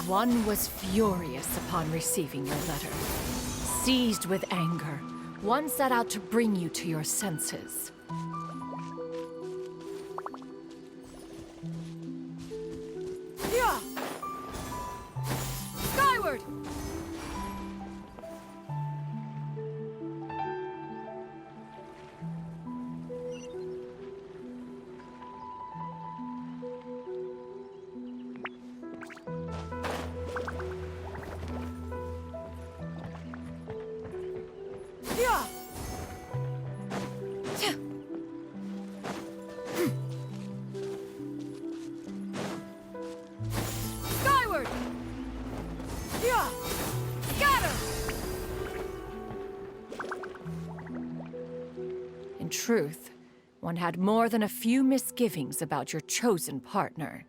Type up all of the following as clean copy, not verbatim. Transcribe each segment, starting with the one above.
One was furious upon receiving your letter. Seized with anger, one set out to bring you to your senses. Skyward! Skyward! Scatter! In truth, one had more than a few misgivings about your chosen partner.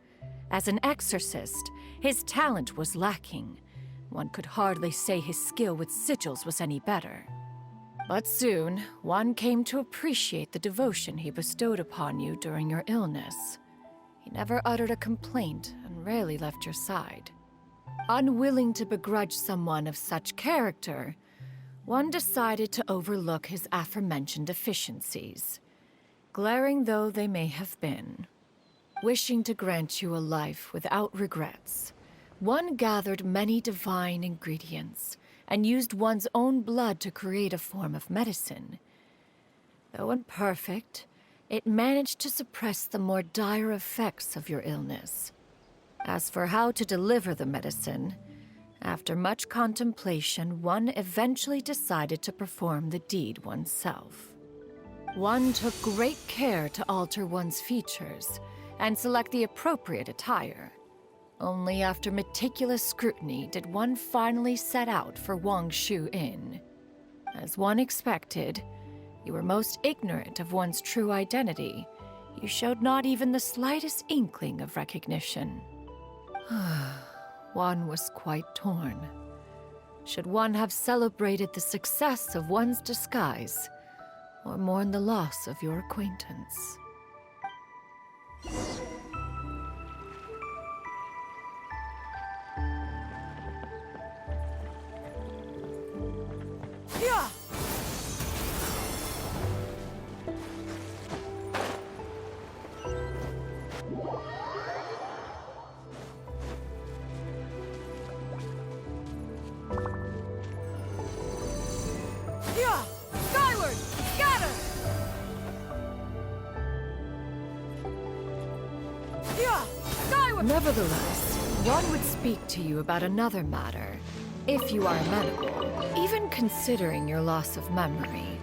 As an exorcist, his talent was lacking. One could hardly say his skill with sigils was any better. But soon, one came to appreciate the devotion he bestowed upon you during your illness. He never uttered a complaint and rarely left your side. Unwilling to begrudge someone of such character, one decided to overlook his aforementioned deficiencies, glaring though they may have been. Wishing to grant you a life without regrets, one gathered many divine ingredients and used one's own blood to create a form of medicine. Though imperfect, it managed to suppress the more dire effects of your illness. As for how to deliver the medicine, after much contemplation, one eventually decided to perform the deed oneself. One took great care to alter one's features and select the appropriate attire. Only after meticulous scrutiny did one finally set out for Wangshu Inn. As one expected, you were most ignorant of one's true identity. You showed not even the slightest inkling of recognition. One was quite torn. Should one have celebrated the success of one's disguise, or mourn the loss of your acquaintance? Skyward! Scatter! Skyward! Nevertheless, one would speak to you about another matter, if you are amenable, even considering your loss of memory.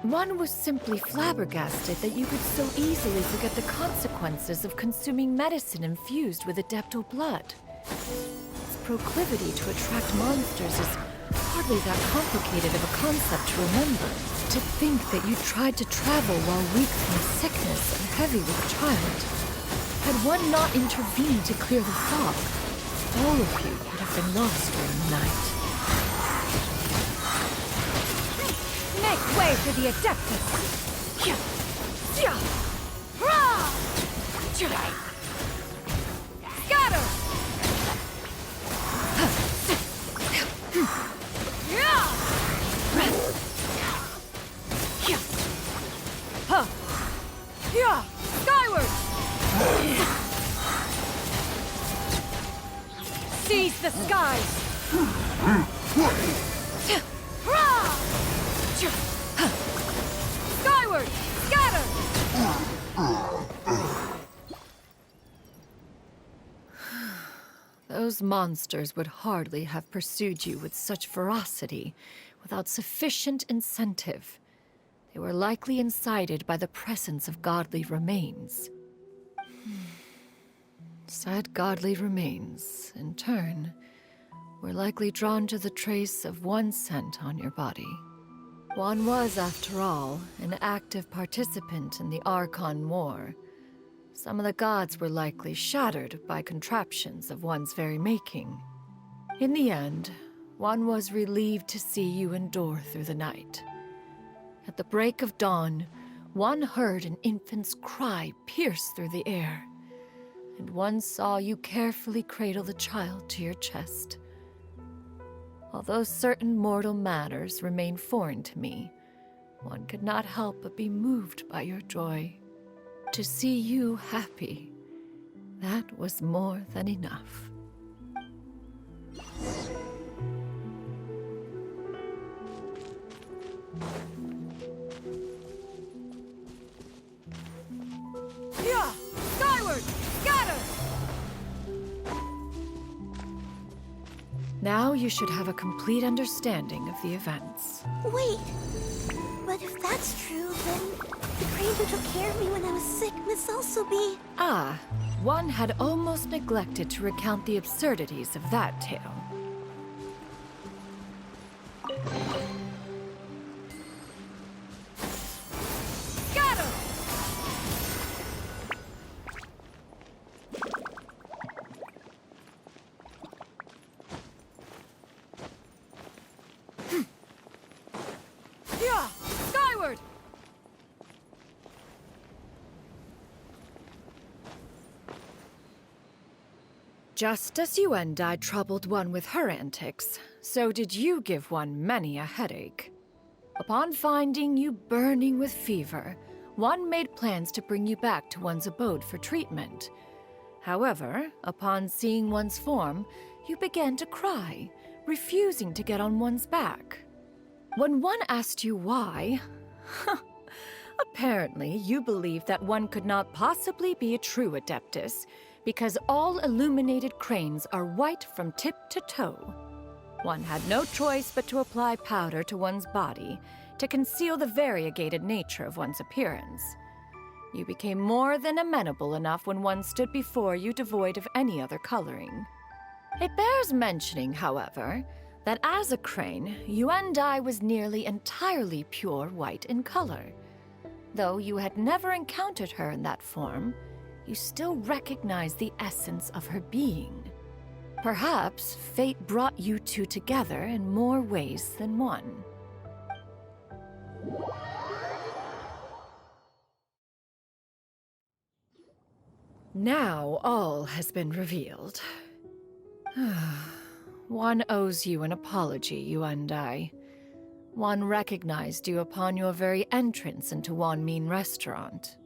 One was simply flabbergasted that you could so easily forget the consequences of consuming medicine infused with adeptal blood. Its proclivity to attract monsters is hardly that complicated of a concept to remember. To think that you tried to travel while weak from sickness and heavy with child. Had one not intervened to clear the fog, all of you would have been lost during the night. Make way for the Adeptus! Scatter! Skyward! Seize the skies! Skyward! Scatter! Those monsters would hardly have pursued you with such ferocity without sufficient incentive. They were likely incited by the presence of godly remains. Said godly remains, in turn, were likely drawn to the trace of one scent on your body. One was, after all, an active participant in the Archon War. Some of the gods were likely shattered by contraptions of one's very making. In the end, one was relieved to see you endure through the night. At the break of dawn, one heard an infant's cry pierce through the air. and one saw you carefully cradle the child to your chest. Although certain mortal matters remain foreign to me, one could not help but be moved by your joy. To see you happy, that was more than enough. Yeah! Skyward! Scatter! Now you should have a complete understanding of the events. Wait, but if that's true, then the crane who took care of me when I was sick must also be... Ah, one had almost neglected to recount the absurdities of that tale. Scatter! Yeah! Skyward! Just as Yuendai troubled one with her antics, so did you give one many a headache. Upon finding you burning with fever, one made plans to bring you back to one's abode for treatment. However, upon seeing one's form, you began to cry, refusing to get on one's back. When one asked you why, apparently you believed that one could not possibly be a true Adeptus, because all illuminated cranes are white from tip to toe. One had no choice but to apply powder to one's body to conceal the variegated nature of one's appearance. You became more than amenable enough when one stood before you devoid of any other coloring. It bears mentioning, however, that as a crane, Yuendai was nearly entirely pure white in color. Though you had never encountered her in that form, you still recognize the essence of her being. Perhaps fate brought you two together in more ways than one. Now all has been revealed. One owes you an apology, Yuendai. One recognized you upon your very entrance into Wanmin Restaurant.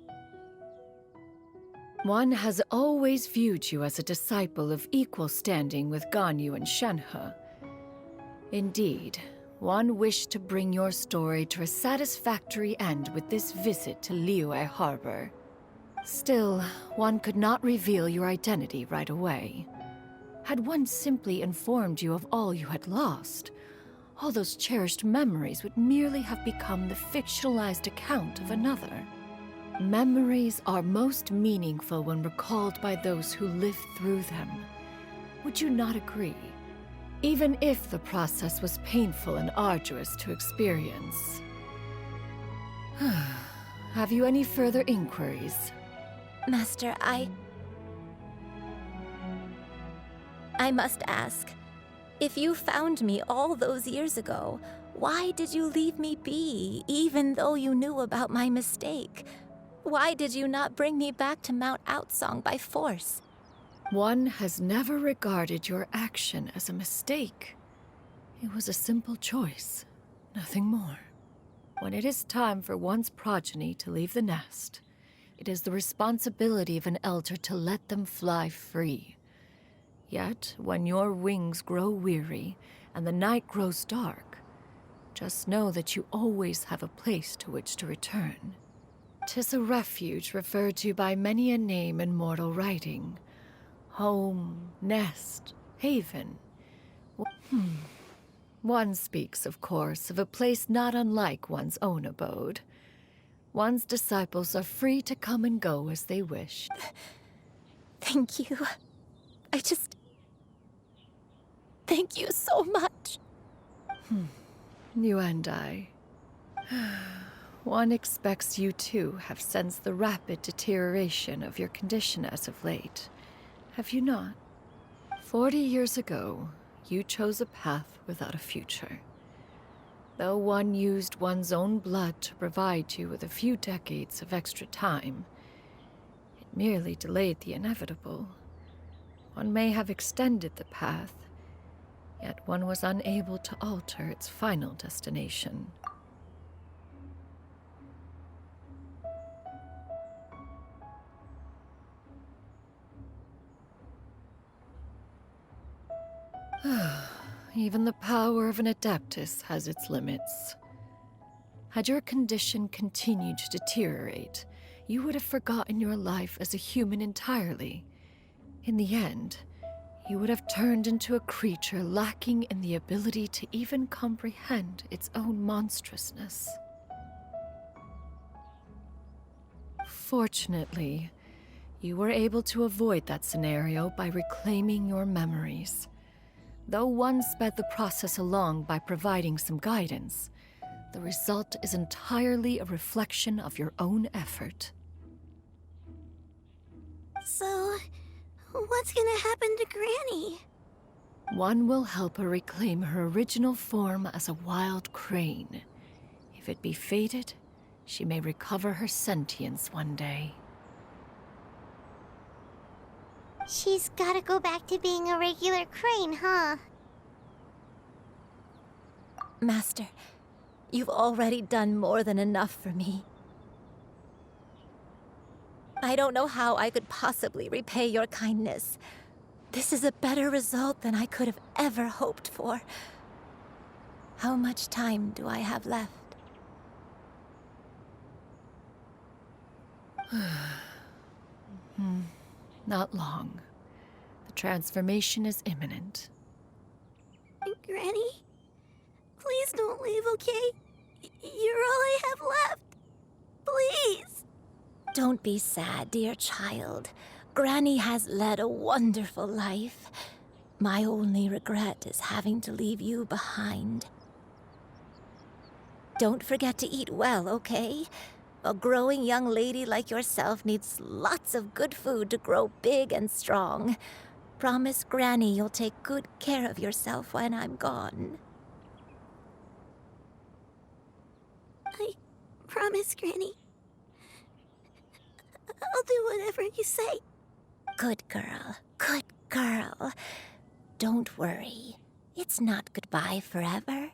One has always viewed you as a disciple of equal standing with Ganyu and Shenhe. Indeed, one wished to bring your story to a satisfactory end with this visit to Liyue Harbor. Still, one could not reveal your identity right away. Had one simply informed you of all you had lost, all those cherished memories would merely have become the fictionalized account of another. Memories are most meaningful when recalled by those who lived through them. Would you not agree? Even if the process was painful and arduous to experience. Have you any further inquiries? Master, I must ask, if you found me all those years ago, why did you leave me be, even though you knew about my mistake? Why did you not bring me back to Mount Outsong by force? One has never regarded your action as a mistake. It was a simple choice, nothing more. When it is time for one's progeny to leave the nest, it is the responsibility of an elder to let them fly free. Yet, when your wings grow weary and the night grows dark, just know that you always have a place to which to return. 'Tis a refuge referred to by many a name in mortal writing. Home, nest, haven. One speaks, of course, of a place not unlike one's own abode. One's disciples are free to come and go as they wish. Thank you. Thank you so much. You and I. One expects you too have sensed the rapid deterioration of your condition as of late. Have you not? 40 years ago, you chose a path without a future. Though one used one's own blood to provide you with a few decades of extra time, it merely delayed the inevitable. One may have extended the path, yet one was unable to alter its final destination. Even the power of an Adeptus has its limits. Had your condition continued to deteriorate, you would have forgotten your life as a human entirely. In the end, you would have turned into a creature lacking in the ability to even comprehend its own monstrousness. Fortunately, you were able to avoid that scenario by reclaiming your memories. Though one sped the process along by providing some guidance, the result is entirely a reflection of your own effort. So, what's gonna happen to Granny? One will help her reclaim her original form as a wild crane. If it be fated, she may recover her sentience one day. She's gotta go back to being a regular crane, huh? Master, you've already done more than enough for me. I don't know how I could possibly repay your kindness. This is a better result than I could have ever hoped for. How much time do I have left? Not long. The transformation is imminent. Granny? Please don't leave, okay? You're all I have left. Please! Don't be sad, dear child. Granny has led a wonderful life. My only regret is having to leave you behind. Don't forget to eat well, okay? A growing young lady like yourself needs lots of good food to grow big and strong. Promise Granny you'll take good care of yourself when I'm gone. I promise, Granny. I'll do whatever you say. Good girl, good girl. Don't worry. It's not goodbye forever.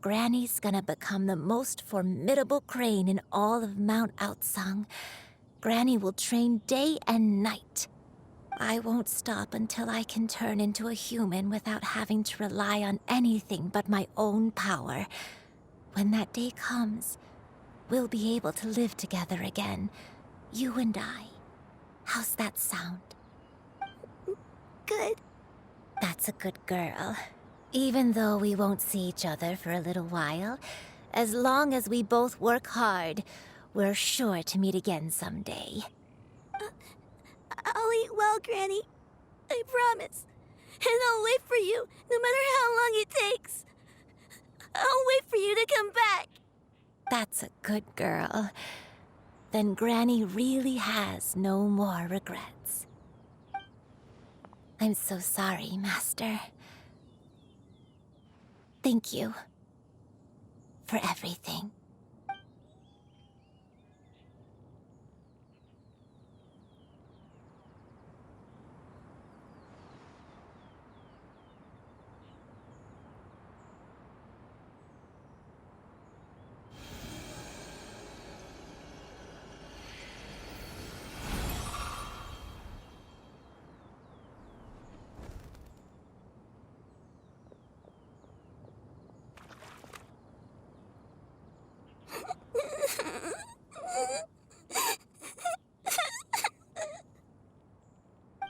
Granny's gonna become the most formidable crane in all of Mount Outsung. Granny will train day and night. I won't stop until I can turn into a human without having to rely on anything but my own power. When that day comes, we'll be able to live together again, you and I. How's that sound? Good. That's a good girl. Even though we won't see each other for a little while, as long as we both work hard, we're sure to meet again someday. I'll eat well, Granny. I promise. And I'll wait for you, no matter how long it takes. I'll wait for you to come back. That's a good girl. Then Granny really has no more regrets. I'm so sorry, Master. Thank you for everything.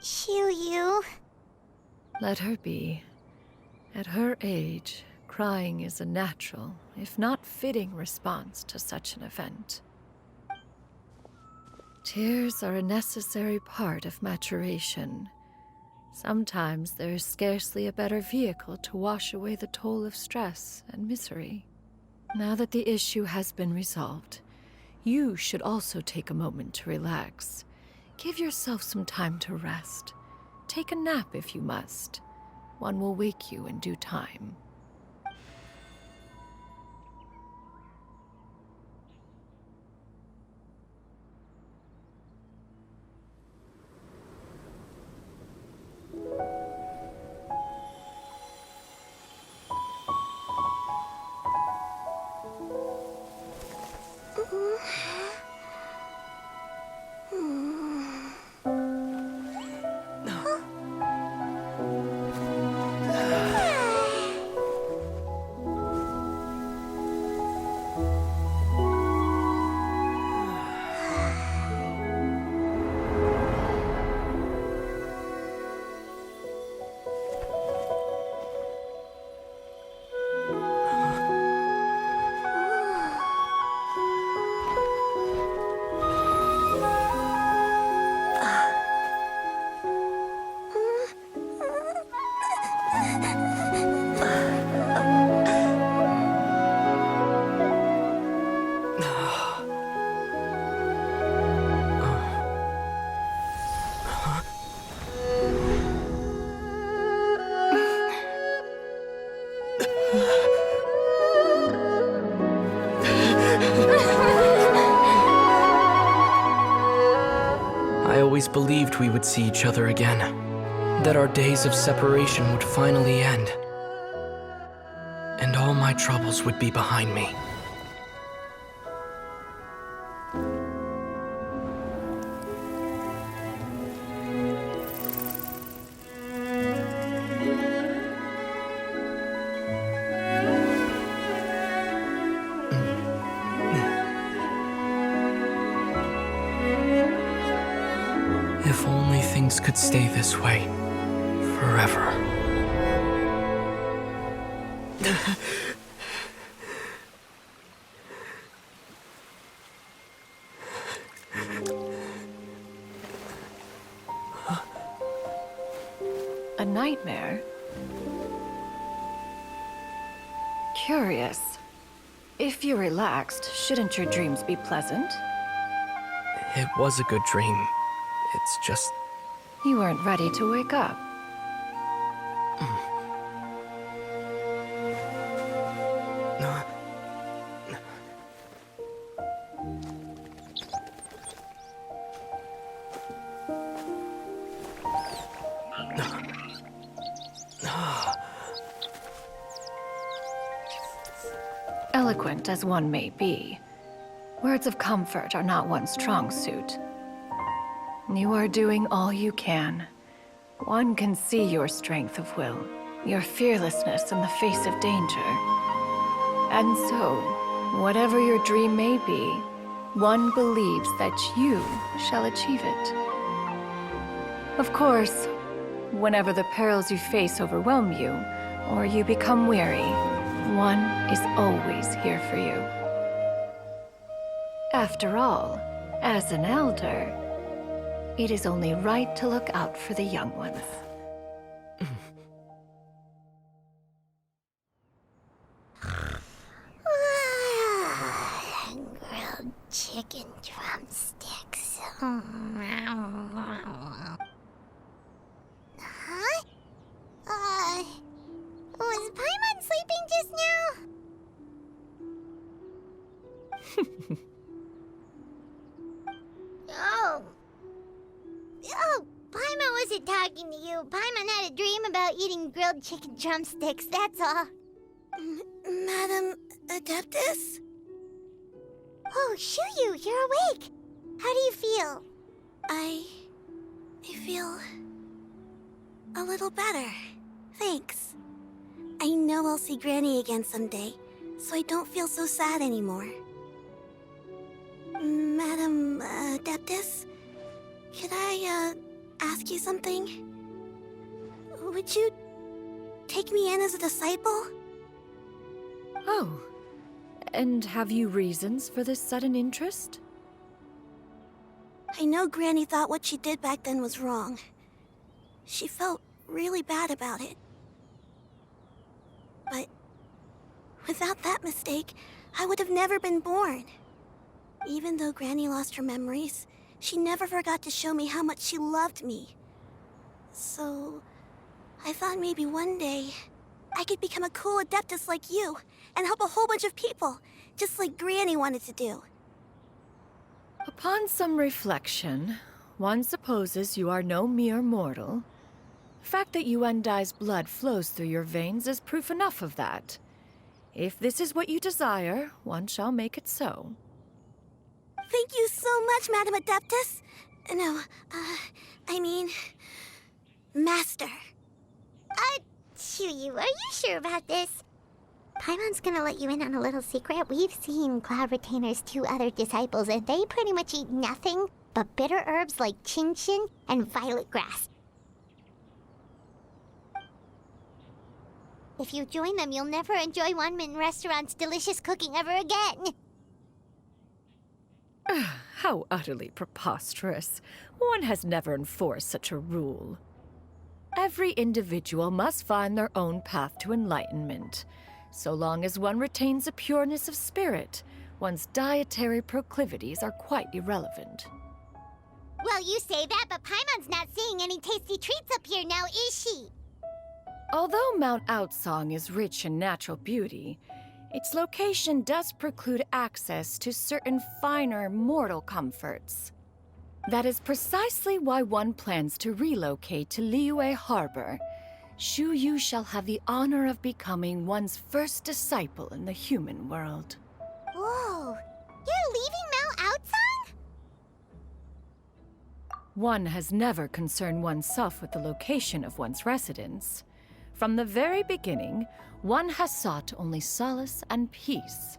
Qiuyu. Let her be. At her age, crying is a natural, if not fitting, response to such an event. Tears are a necessary part of maturation. Sometimes there is scarcely a better vehicle to wash away the toll of stress and misery. Now that the issue has been resolved, you should also take a moment to relax. Give yourself some time to rest. Take a nap if you must. One will wake you in due time. hoped we would see each other again, that our days of separation would finally end, and all my troubles would be behind me. If only things could stay this way forever. A nightmare? Curious. If you're relaxed, shouldn't your dreams be pleasant? It was a good dream. It's just... You weren't ready to wake up. Eloquent as one may be, words of comfort are not one's strong suit. You are doing all you can. One can see your strength of will, your fearlessness in the face of danger. And so, whatever your dream may be, one believes that you shall achieve it. Of course, whenever the perils you face overwhelm you, or you become weary, one is always here for you. After all, as an elder, it is only right to look out for the young ones. Grilled chicken drumsticks. Huh? Was Paimon sleeping just now? Oh, Paimon wasn't talking to you. Paimon had a dream about eating grilled chicken drumsticks, that's all. Madam Adeptus? Oh, Shuyu, you're awake. How do you feel? I feel a little better. Thanks. I know I'll see Granny again someday, so I don't feel so sad anymore. Madam Adeptus? Could I, ask you something? Would you take me in as a disciple? Oh, and have you reasons for this sudden interest? I know Granny thought what she did back then was wrong. She felt really bad about it. But without that mistake, I would have never been born. Even though Granny lost her memories, she never forgot to show me how much she loved me. So, I thought maybe one day I could become a cool Adeptus like you and help a whole bunch of people, just like Granny wanted to do. Upon some reflection, one supposes you are no mere mortal. The fact that Yuendai's blood flows through your veins is proof enough of that. If this is what you desire, one shall make it so. Thank you so much, Madam Adeptus. No, I mean... Master. Shuyu, are you sure about this? Paimon's gonna let you in on a little secret. We've seen Cloud Retainer's 2 other disciples, and they pretty much eat nothing but bitter herbs like Chinchin and violet grass. If you join them, you'll never enjoy Wanmin Restaurant's delicious cooking ever again. How utterly preposterous. One has never enforced such a rule. Every individual must find their own path to enlightenment. So long as one retains a pureness of spirit, one's dietary proclivities are quite irrelevant. Well, you say that, but Paimon's not seeing any tasty treats up here now, is she? Although Mount Outsong is rich in natural beauty, its location does preclude access to certain finer mortal comforts. That is precisely why one plans to relocate to Liyue Harbor. Shu Yu shall have the honor of becoming one's first disciple in the human world. Whoa! You're leaving Mao Outsang? One has never concerned oneself with the location of one's residence. From the very beginning, one has sought only solace and peace.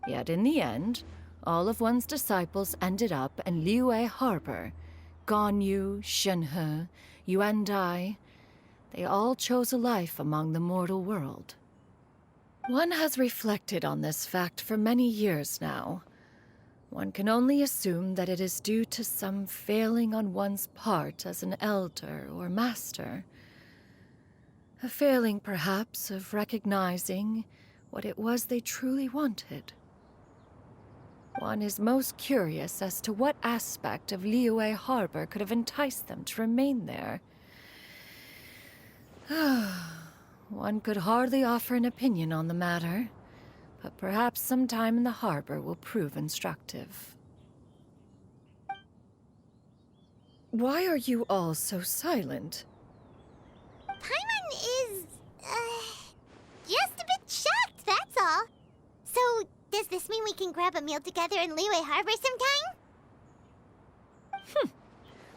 Yet in the end, all of one's disciples ended up in Liyue Harbor. Ganyu, Shenhe, Yuan Dai. They all chose a life among the mortal world. One has reflected on this fact for many years now. One can only assume that it is due to some failing on one's part as an elder or master. A failing, perhaps, of recognizing what it was they truly wanted. One is most curious as to what aspect of Liyue Harbor could have enticed them to remain there. One could hardly offer an opinion on the matter, but perhaps some time in the harbor will prove instructive. Why are you all so silent? Paimon is, just a bit shocked, that's all. So, does this mean we can grab a meal together in Liyue Harbor sometime?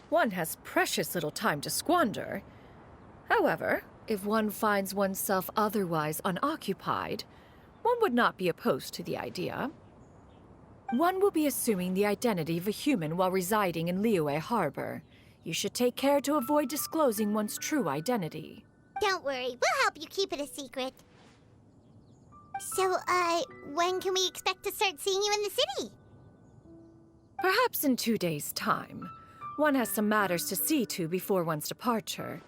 One has precious little time to squander. However, if one finds oneself otherwise unoccupied, one would not be opposed to the idea. One will be assuming the identity of a human while residing in Liyue Harbor. You should take care to avoid disclosing one's true identity. Don't worry, we'll help you keep it a secret. So, when can we expect to start seeing you in the city? Perhaps in 2 days' time. One has some matters to see to before one's departure.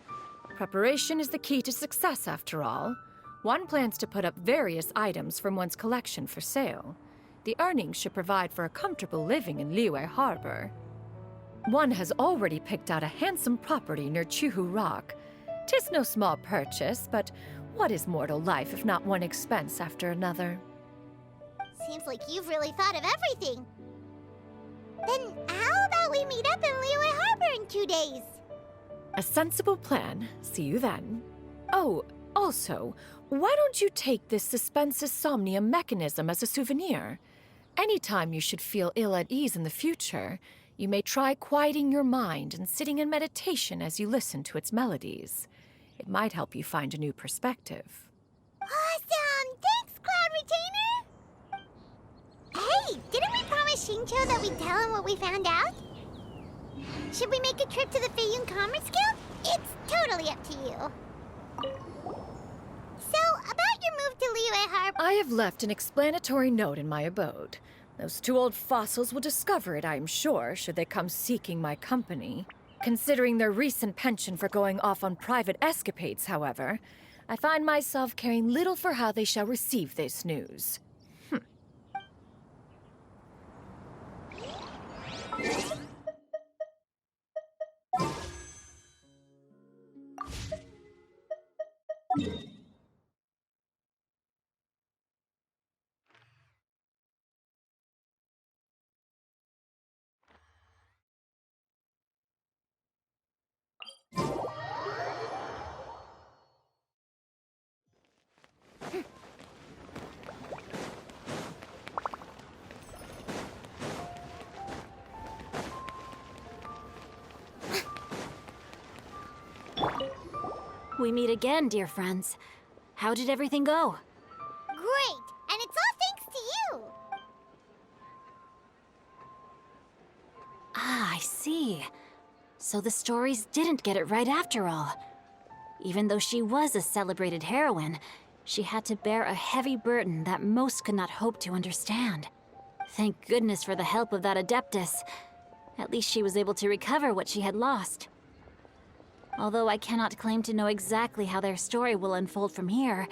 Preparation is the key to success, after all. One plans to put up various items from one's collection for sale. The earnings should provide for a comfortable living in Liyue Harbor. One has already picked out a handsome property near Chuhu Rock. 'Tis no small purchase, but what is mortal life if not one expense after another? Seems like you've really thought of everything. Then how about we meet up in Liyue Harbor in 2 days? A sensible plan. See you then. Oh, also, why don't you take this suspense somnium mechanism as a souvenir? Anytime you should feel ill at ease in the future, you may try quieting your mind and sitting in meditation as you listen to its melodies. It might help you find a new perspective. Awesome! Thanks, Cloud Retainer! Hey, didn't we promise Xingqiu that we'd tell him what we found out? Should we make a trip to the Feiyun Commerce Guild? It's totally up to you. So, about your move to Liyue Harbor... I have left an explanatory note in my abode. Those 2 old fossils will discover it, I am sure, should they come seeking my company. Considering their recent penchant for going off on private escapades, however, I find myself caring little for how they shall receive this news. We meet again, dear friends. How did everything go? Great! And it's all thanks to you! Ah, I see. So the stories didn't get it right after all. Even though she was a celebrated heroine, she had to bear a heavy burden that most could not hope to understand. Thank goodness for the help of that Adeptus. At least she was able to recover what she had lost. Although I cannot claim to know exactly how their story will unfold from here,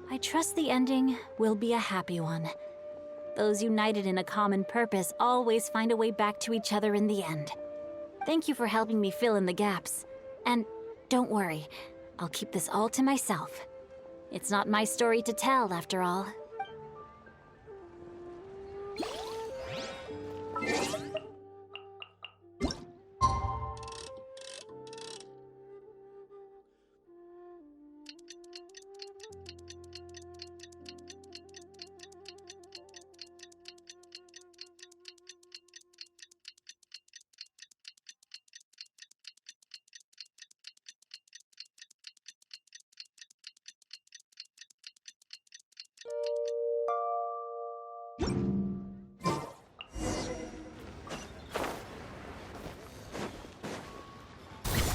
I trust the ending will be a happy one. Those united in a common purpose always find a way back to each other in the end. Thank you for helping me fill in the gaps. And don't worry, I'll keep this all to myself. It's not my story to tell, after all.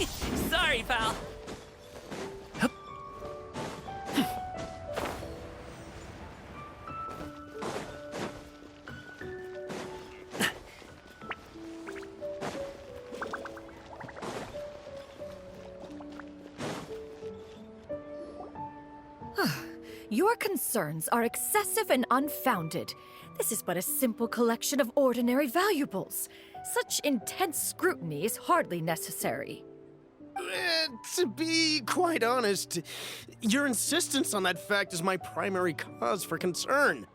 Sorry, pal. Your concerns are excessive and unfounded. This is but a simple collection of ordinary valuables. Such intense scrutiny is hardly necessary. To be quite honest, your insistence on that fact is my primary cause for concern.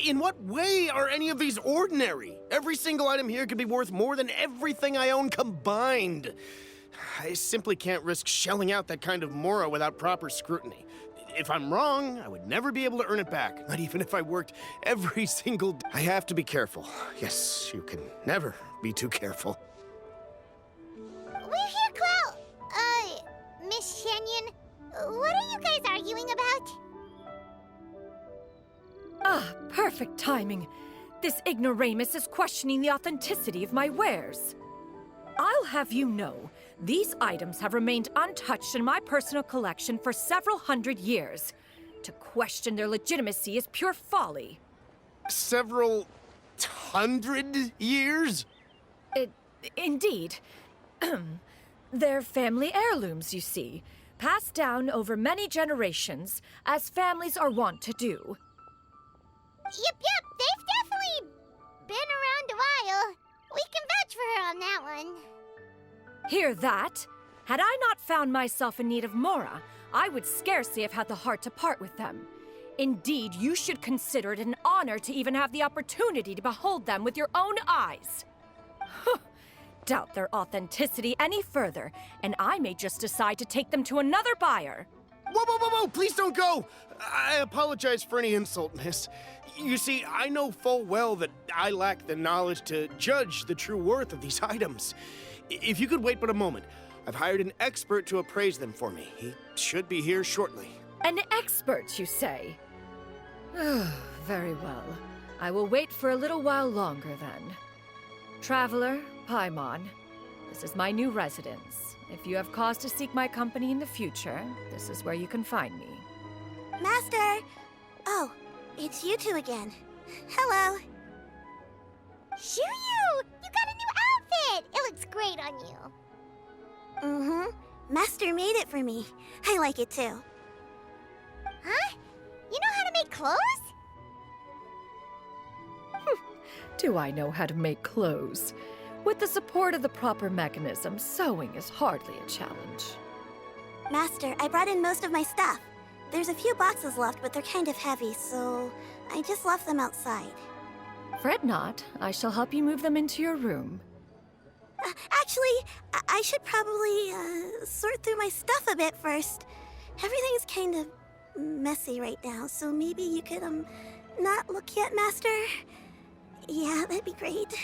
In what way are any of these ordinary? Every single item here could be worth more than everything I own combined. I simply can't risk shelling out that kind of mora without proper scrutiny. If I'm wrong, I would never be able to earn it back, not even if I worked every single day. I have to be careful. Yes, you can never be too careful. We're here, Clow. Miss Shenyan. What are you guys arguing about? Ah, perfect timing. This ignoramus is questioning the authenticity of my wares. I'll have you know, these items have remained untouched in my personal collection for several hundred years. To question their legitimacy is pure folly. Several hundred years? Indeed. They're family heirlooms, you see, passed down over many generations, as families are wont to do. Yep, they've definitely been around a while. We can vouch for her on that one. Hear that? Had I not found myself in need of Mora, I would scarcely have had the heart to part with them. Indeed, you should consider it an honor to even have the opportunity to behold them with your own eyes. Doubt their authenticity any further, and I may just decide to take them to another buyer. Whoa! Please don't go! I apologize for any insult, miss. You see, I know full well that I lack the knowledge to judge the true worth of these items. If you could wait but a moment, I've hired an expert to appraise them for me. He should be here shortly. An expert, you say? Very well. I will wait for a little while longer, then. Traveler, Paimon, this is my new residence. If you have cause to seek my company in the future, this is where you can find me. Master! Oh, it's you two again. Hello. Shiryu! You got a new outfit! It looks great on you. Mm-hmm. Master made it for me. I like it too. Huh? You know how to make clothes? Do I know how to make clothes? With the support of the proper mechanism, sewing is hardly a challenge. Master, I brought in most of my stuff. There's a few boxes left, but they're kind of heavy, so I just left them outside. Fret not. I shall help you move them into your room. Actually, I should probably sort through my stuff a bit first. Everything's kind of messy right now, so maybe you could, not look yet, Master? Yeah, that'd be great.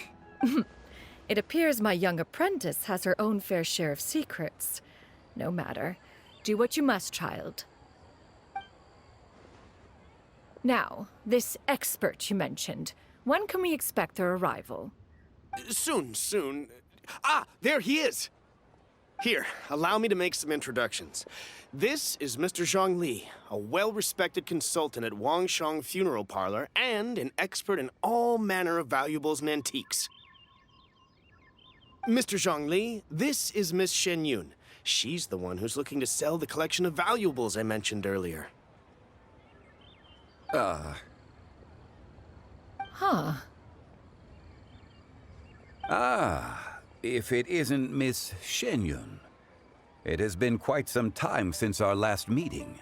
It appears my young apprentice has her own fair share of secrets. No matter. Do what you must, child. Now, this expert you mentioned. When can we expect their arrival? Soon. Ah, there he is! Here, allow me to make some introductions. This is Mr. Zhongli, a well-respected consultant at Wangshang Funeral Parlor and an expert in all manner of valuables and antiques. Mr. Zhongli, this is Miss Shenyun. She's the one who's looking to sell the collection of valuables I mentioned earlier. If it isn't Miss Shenyun. It has been quite some time since our last meeting.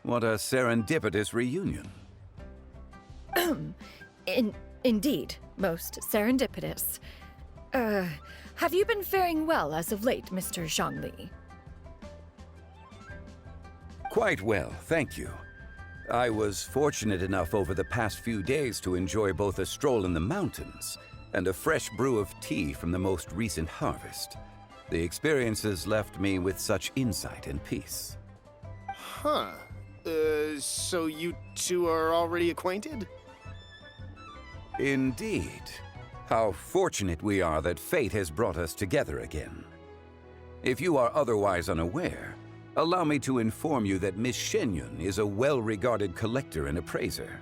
What a serendipitous reunion. Indeed, most serendipitous. Have you been faring well as of late, Mr. Zhongli? Quite well, thank you. I was fortunate enough over the past few days to enjoy both a stroll in the mountains and a fresh brew of tea from the most recent harvest. The experiences left me with such insight and peace. Huh. So you two are already acquainted? Indeed. How fortunate we are that fate has brought us together again. If you are otherwise unaware, allow me to inform you that Miss Shenyun is a well-regarded collector and appraiser.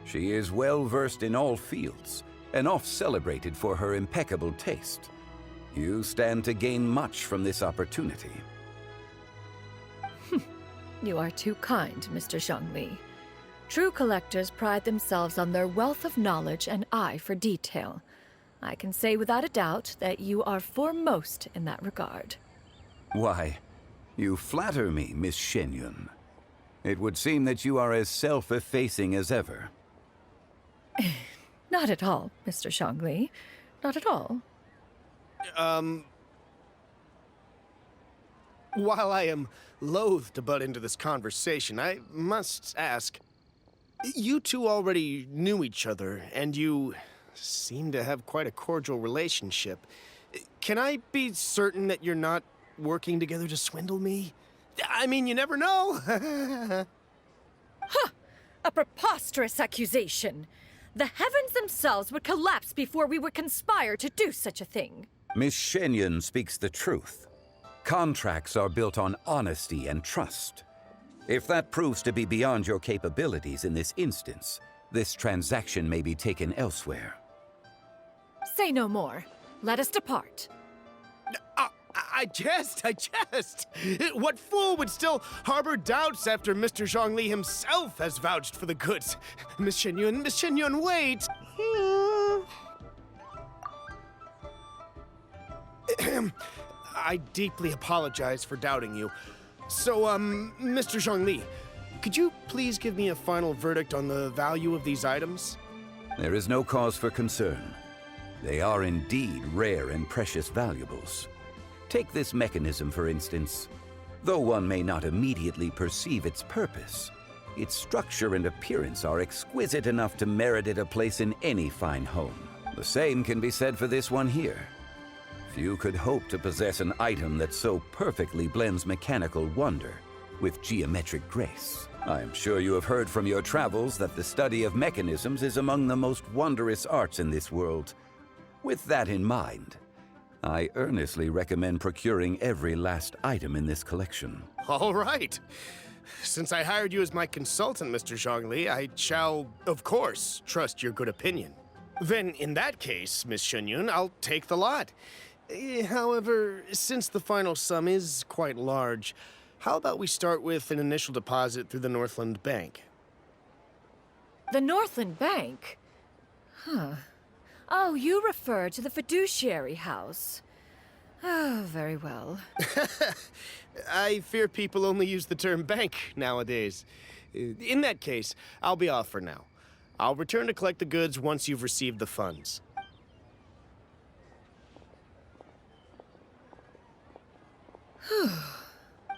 She is well-versed in all fields, and oft-celebrated for her impeccable taste. You stand to gain much from this opportunity. You are too kind, Mr. Zhongli. True collectors pride themselves on their wealth of knowledge and eye for detail. I can say without a doubt that you are foremost in that regard. Why, you flatter me, Miss Shenyun. It would seem that you are as self-effacing as ever. Not at all, Mr. Zhongli. Not at all. While I am loath to butt into this conversation, I must ask, you two already knew each other, and you seem to have quite a cordial relationship. Can I be certain that you're not working together to swindle me? I mean, you never know. A preposterous accusation. The heavens themselves would collapse before we would conspire to do such a thing. Miss Shenyun speaks the truth. Contracts are built on honesty and trust. If that proves to be beyond your capabilities in this instance, this transaction may be taken elsewhere. Say no more. Let us depart. I jest. What fool would still harbor doubts after Mr. Zhongli himself has vouched for the goods? Miss Shenyun, wait! I deeply apologize for doubting you. So, Mr. Zhongli, could you please give me a final verdict on the value of these items? There is no cause for concern. They are indeed rare and precious valuables. Take this mechanism, for instance. Though one may not immediately perceive its purpose, its structure and appearance are exquisite enough to merit it a place in any fine home. The same can be said for this one here. Few could hope to possess an item that so perfectly blends mechanical wonder with geometric grace. I am sure you have heard from your travels that the study of mechanisms is among the most wondrous arts in this world. With that in mind, I earnestly recommend procuring every last item in this collection. All right. Since I hired you as my consultant, Mr. Zhongli, I shall, of course, trust your good opinion. Then, in that case, Miss Shenyun, I'll take the lot. However, since the final sum is quite large, how about we start with an initial deposit through the Northland Bank? The Northland Bank? Huh. Oh, you refer to the fiduciary house. Oh, very well. I fear people only use the term bank nowadays. In that case, I'll be off for now. I'll return to collect the goods once you've received the funds.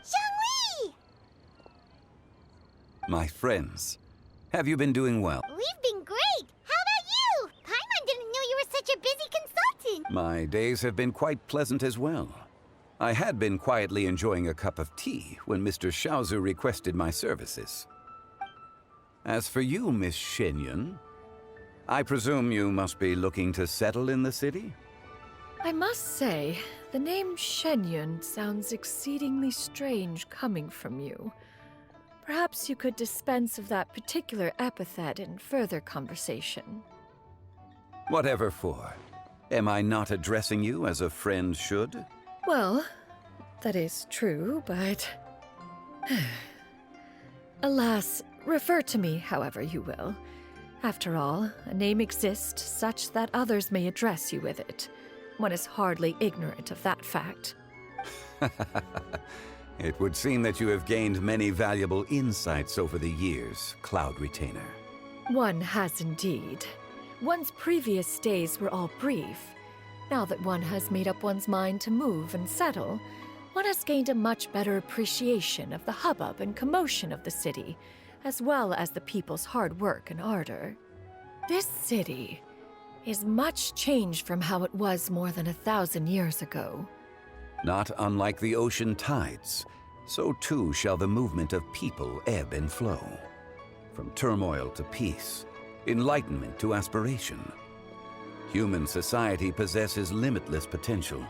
Zhongli! My friends, have you been doing well? We've been great! How about you? Paimon didn't know you were such a busy consultant! My days have been quite pleasant as well. I had been quietly enjoying a cup of tea when Mr. Xiaozu requested my services. As for you, Miss Shenyun, I presume you must be looking to settle in the city? I must say, the name Shenyun sounds exceedingly strange coming from you. Perhaps you could dispense of that particular epithet in further conversation. Whatever for. Am I not addressing you as a friend should? Well, that is true, but... Alas, refer to me however you will. After all, a name exists such that others may address you with it. One is hardly ignorant of that fact. It would seem that you have gained many valuable insights over the years, Cloud Retainer. One has indeed. One's previous stays were all brief. Now that one has made up one's mind to move and settle, one has gained a much better appreciation of the hubbub and commotion of the city, as well as the people's hard work and ardor. This city is much changed from how it was more than 1,000 years ago. Not unlike the ocean tides, so too shall the movement of people ebb and flow. From turmoil to peace, enlightenment to aspiration. Human society possesses limitless potential.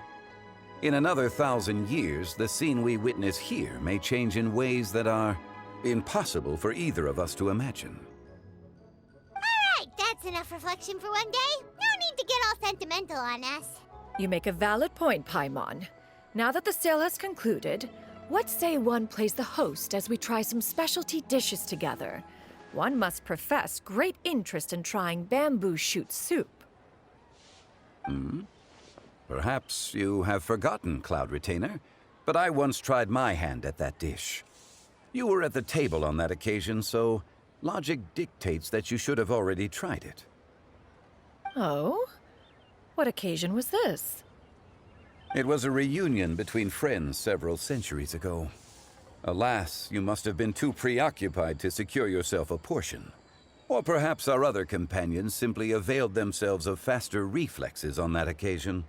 In another 1,000 years, the scene we witness here may change in ways that are impossible for either of us to imagine. Alright, that's enough reflection for one day. No need to get all sentimental on us. You make a valid point, Paimon. Now that the sale has concluded, what say one plays the host as we try some specialty dishes together? One must profess great interest in trying bamboo shoot soup. Perhaps you have forgotten, Cloud Retainer, but I once tried my hand at that dish. You were at the table on that occasion, so logic dictates that you should have already tried it. Oh? What occasion was this? It was a reunion between friends several centuries ago. Alas, you must have been too preoccupied to secure yourself a portion. Or perhaps our other companions simply availed themselves of faster reflexes on that occasion.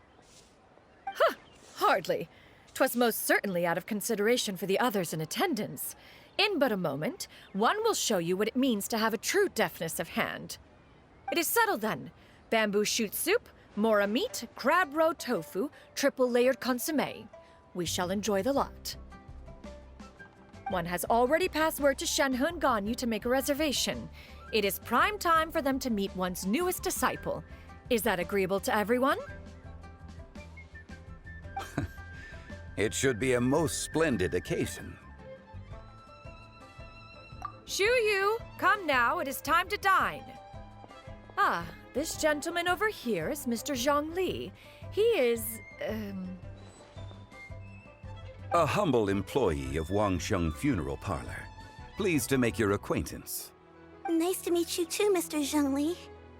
Hardly. 'Twas most certainly out of consideration for the others in attendance. In but a moment, one will show you what it means to have a true deftness of hand. It is settled then. Bamboo shoot soup, mora meat, crab roe tofu, triple-layered consommé. We shall enjoy the lot. One has already passed word to Shenhe Ganyu to make a reservation. It is prime time for them to meet one's newest disciple. Is that agreeable to everyone? It should be a most splendid occasion. Shu Yu, come now, it is time to dine. Ah, this gentleman over here is Mr. Zhang Li. He is, A humble employee of Wangsheng Funeral Parlor. Pleased to make your acquaintance. Nice to meet you too, Mr. Zhongli.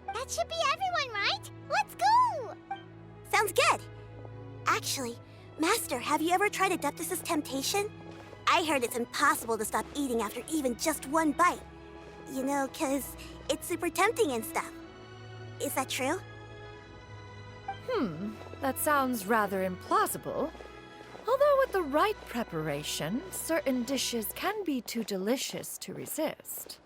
That should be everyone, right? Let's go! Sounds good. Actually, Master, have you ever tried Adeptus' temptation? I heard it's impossible to stop eating after even just one bite. You know, 'cause it's super tempting and stuff. Is that true? that sounds rather implausible. Although with the right preparation, certain dishes can be too delicious to resist.